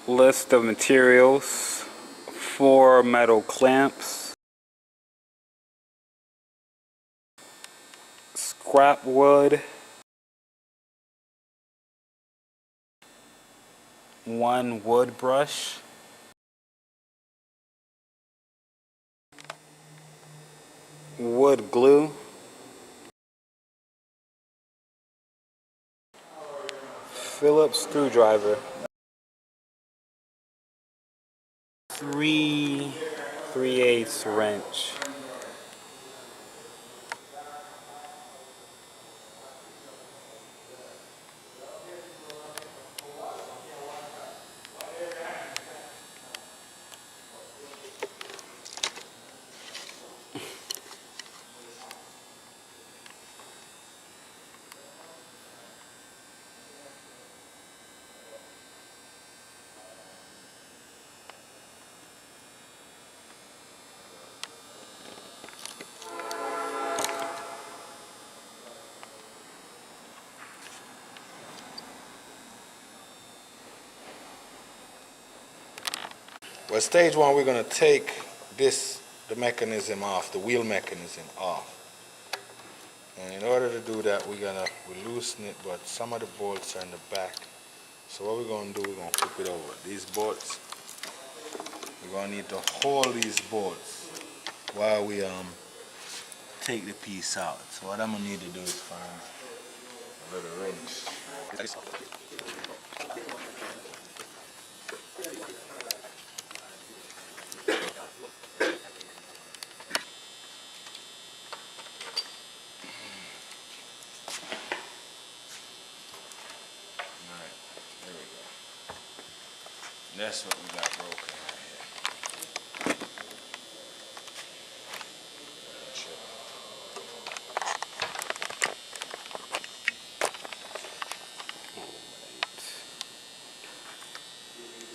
List of materials: 4 metal clamps, scrap wood, 1 wood brush, wood glue, Phillips screwdriver, 3/8 wrench, Well, stage 1, we're going to take the mechanism off, the wheel mechanism off. And in order to do that, we loosen it, but some of the bolts are in the back. So what we're going to do, we're going to flip it over. These bolts, we're going to need to hold these bolts while we take the piece out. So what I'm going to need to do is find a little wrench. That's what we got broken right here.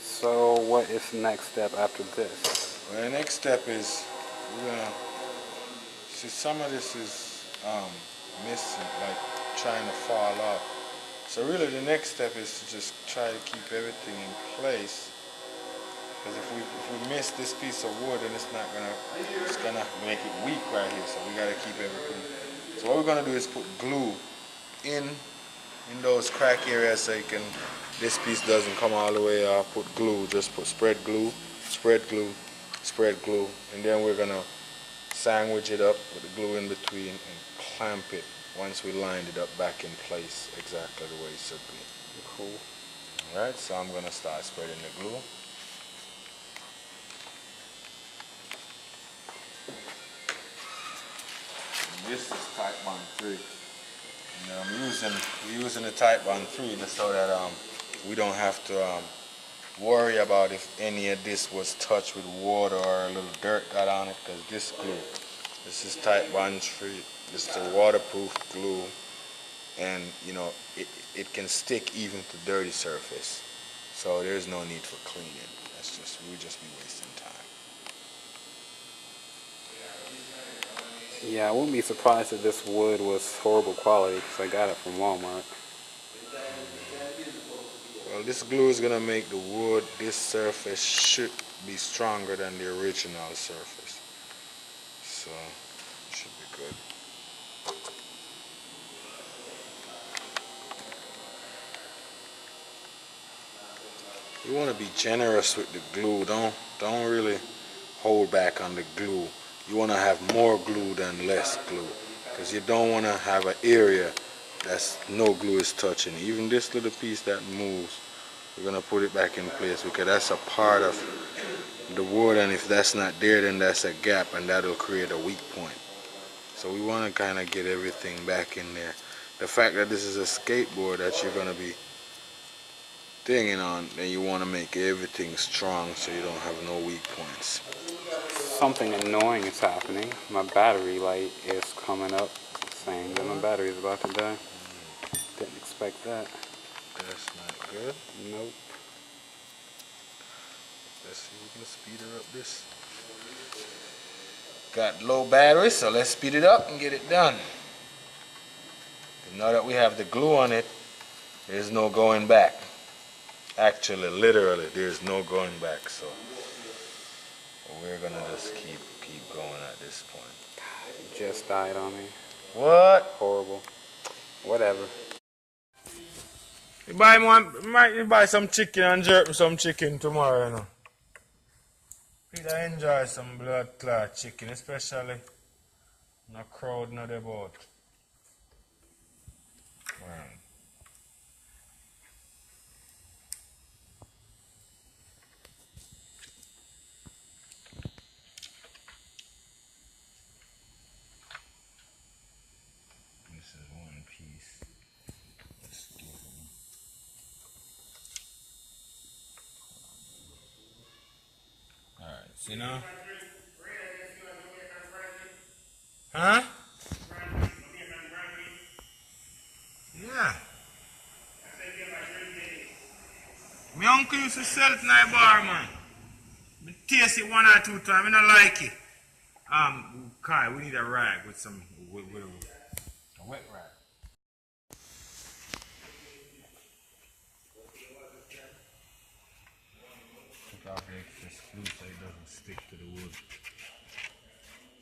So what is the next step after this? Well, the next step is we're gonna see some of this is missing, like trying to fall off. So really the next step is to just try to keep everything in place. Because if we miss this piece of wood, then it's gonna make it weak right here. So we gotta keep everything. So what we're gonna do is put glue in those crack areas so this piece doesn't come all the way off. Put glue, just put spread glue, spread glue, spread glue, and then we're gonna sandwich it up with the glue in between and clamp it once we lined it up back in place exactly the way it should be. Cool. Alright, so I'm gonna start spreading the glue. This is type bond 3. And I'm using the type bond 3 so that we don't have to worry about if any of this was touched with water or a little dirt got on it, because this glue, this is type bond 3. This is a waterproof glue, and you know it can stick even to dirty surface. So there's no need for cleaning. We just be wasting time. Yeah, I wouldn't be surprised if this wood was horrible quality because I got it from Walmart. Well, this glue is going to make the wood, this surface should be stronger than the original surface. So, it should be good. You want to be generous with the glue. Don't really hold back on the glue. You want to have more glue than less glue, because you don't want to have an area that's no glue is touching. Even this little piece that moves, we're going to put it back in place because that's a part of the wood, and if that's not there, then that's a gap and that'll create a weak point. So we want to kind of get everything back in there. The fact that this is a skateboard that you're going to be dinging on, then you want to make everything strong so you don't have no weak points. Something annoying is happening. My battery light is coming up saying that my battery is about to die. Didn't expect that. That's not good. Nope. Let's see if we can speed her up this. Got low battery, so let's speed it up and get it done. And now that we have the glue on it, there's no going back. actually, literally, there's no going back. So we're gonna just keep going at this point. It just died on me. What? Horrible. Whatever. You buy some chicken and jerk some chicken tomorrow, you know. Peter enjoy some blood clot chicken, especially no crowd, not about. Man. This is one piece. Let's give him. Alright, see now? Huh? Yeah. My uncle used to sell it in a bar, man. I taste it one or two times, I don't like it. Kai, we need a rag with some, with a wet rag. Take off the excess glue so it doesn't stick to the wood.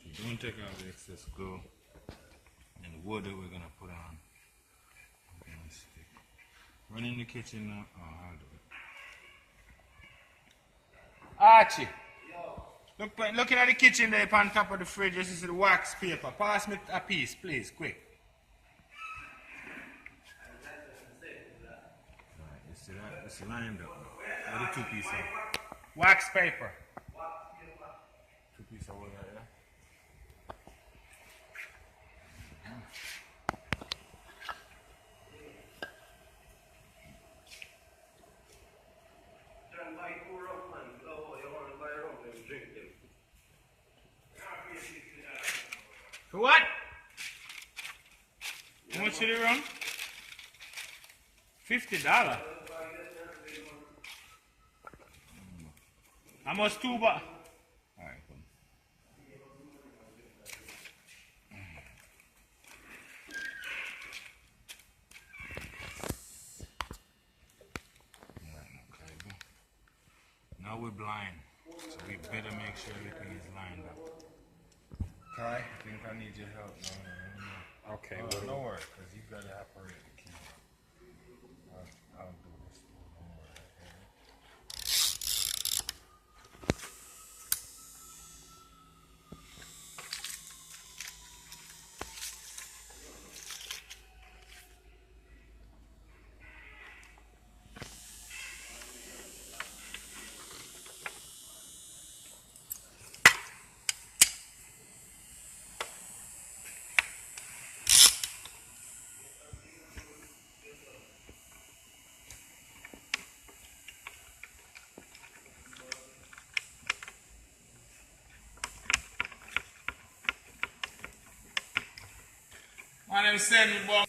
So don't take out the excess glue, and the wood that we're gonna put on is gonna stick. Run in the kitchen now. Oh, I'll do it. Archie, looking at the kitchen there on top of the fridge, this is the wax paper. Pass me a piece, please, quick. Alright, you see that? It's lined up. What are the 2 pieces? Wax paper. 2 pieces of wood right there. For what? How much did it run? $50. How much 2 bucks? Alright, cool. Now we're blind, so we better make sure everything is lined up. Kai, I think I need your help. No. Okay. No worries, because you got to operate the key. I'll do this. Don't worry. My name is Sammy Boy.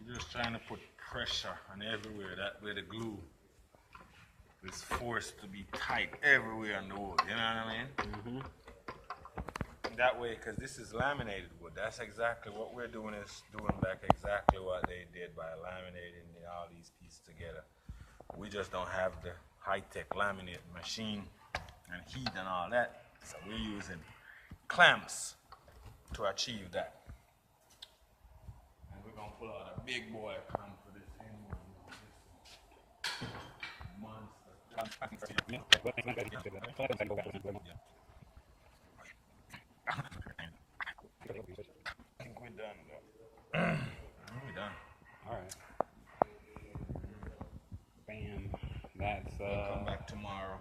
Just trying to put pressure on everywhere, that way the glue is forced to be tight everywhere on the wood, you know what I mean? That way, because this is laminated wood, that's exactly what we're doing, is doing back exactly what they did by laminating all these pieces together. We just don't have the high-tech laminate machine and heat and all that, so we're using clamps to achieve that. And we're going to pull out a big boy clamp for this thing. Monster. I think we're done though. We're done. Alright. Bam. That's We'll come back tomorrow.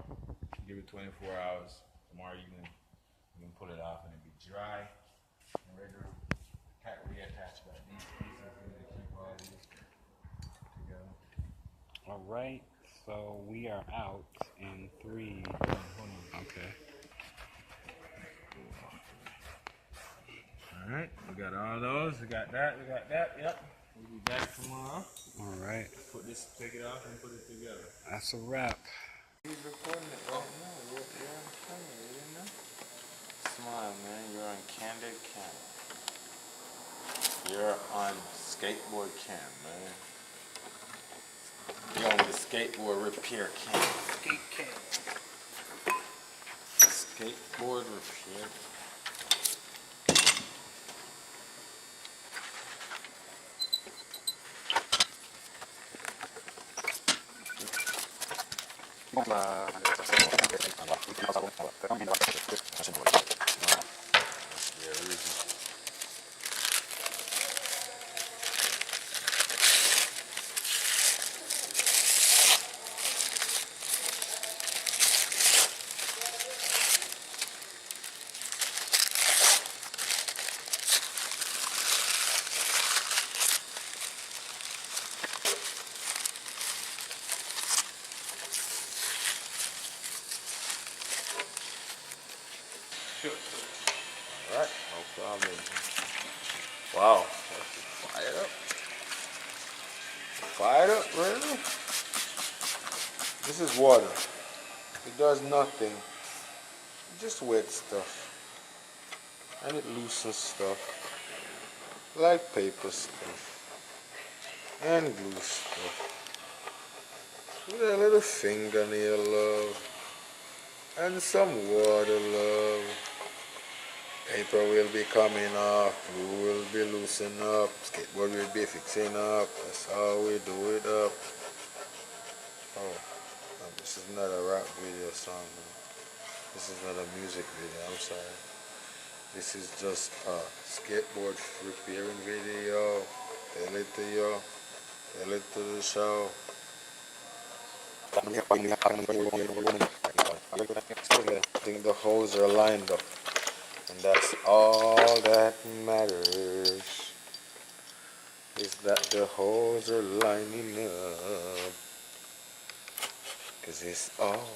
give it 24 hours. Tomorrow evening, you can pull it off and it'll be dry and ready to reattach back these pieces and keep all these together. All right, so we are out in 3. Okay. All right, we got all those. We got that. Yep. We'll be back tomorrow. All right. Take it off and put it together. That's a wrap. He's recording it right now. You're on camera, you didn't know? Smile, man. You're on Candid Cam. You're on skateboard cam, man. You're on the skateboard repair cam. Skate cam. Skateboard repair. Alright, no problem. Wow, fired up. Fired up, really? This is water. It does nothing. It just wet stuff. And it loosens stuff. Like paper stuff. And glue stuff. With a little fingernail love. And some water love. Paper will be coming off, glue will be loosening up, skateboard will be fixing up. That's how we do it up. Oh, this is not a rap video song. Man. This is not a music video, I'm sorry. This is just a skateboard repairing video. Tell it to you. Tell it to the show. I think the holes are lined up. And that's all that matters, is that the holes are lining up, 'cause it's all.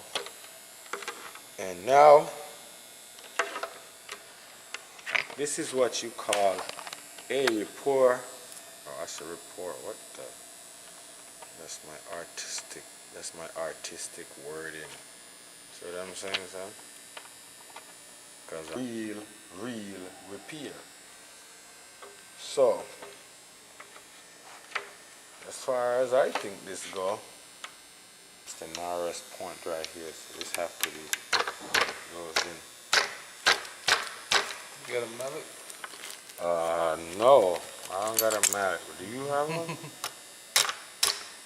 And now, this is what you call a rapport. Oh, that's a rapport. What the? That's my artistic wording. See what I'm saying, son? Because real repair. So, as far as I think this go, it's the narrowest point right here, so this have to be goes in. You got a mallet? No, I don't got a mallet. Do you have one?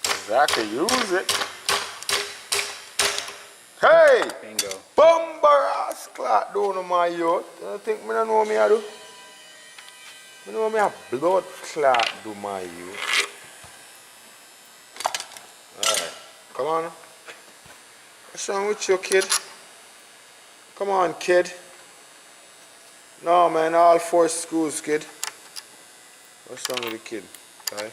'Cause I could use it. Hey! Bingo. Bumbaras clot down on my youth. You think me don't know me I do? Me know me a blood clot do my youth. Alright, come on. What's wrong with you, kid? Come on, kid. No, man, all 4 schools, kid. What's wrong with the kid? Okay.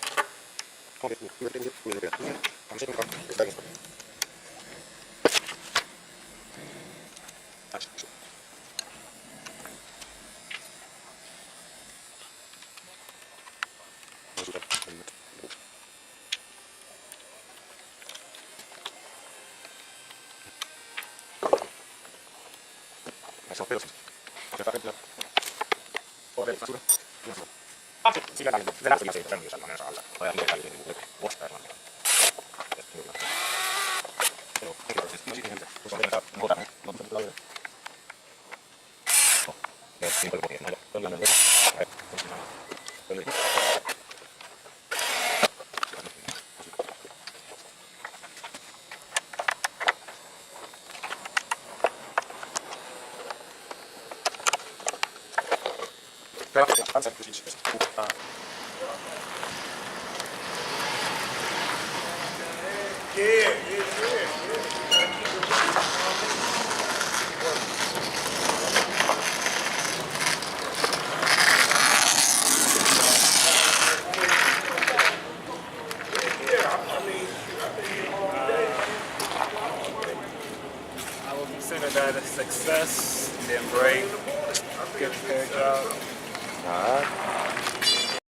consider that a success. Didn't break. Good repair job. Alright.